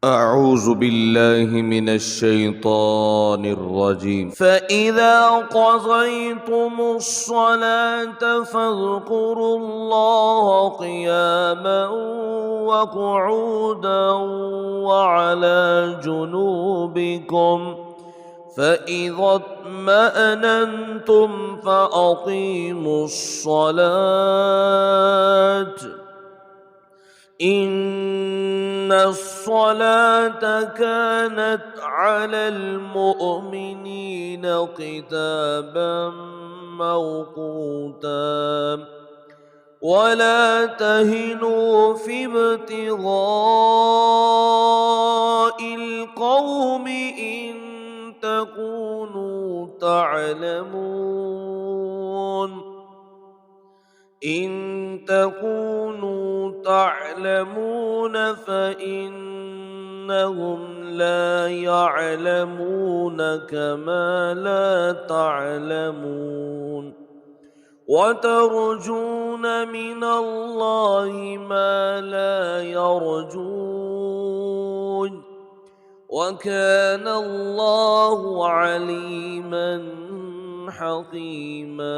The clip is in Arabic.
أعوذ بالله من الشيطان الرجيم. فإذا قضيتم الصلاة فاذكروا الله قياما وقعودا وعلى جنوبكم، فإذا اطمأننتم فأقيموا الصلاة، إن الصلاة كانت على المؤمنين كتابا موقوتا. ولا تهنوا في ابتغاء القوم إن تكونوا تعلمون فإنهم لا يعلمون كما لا تعلمون، وترجون من الله ما لا يرجون، وكان الله عليما حكيما.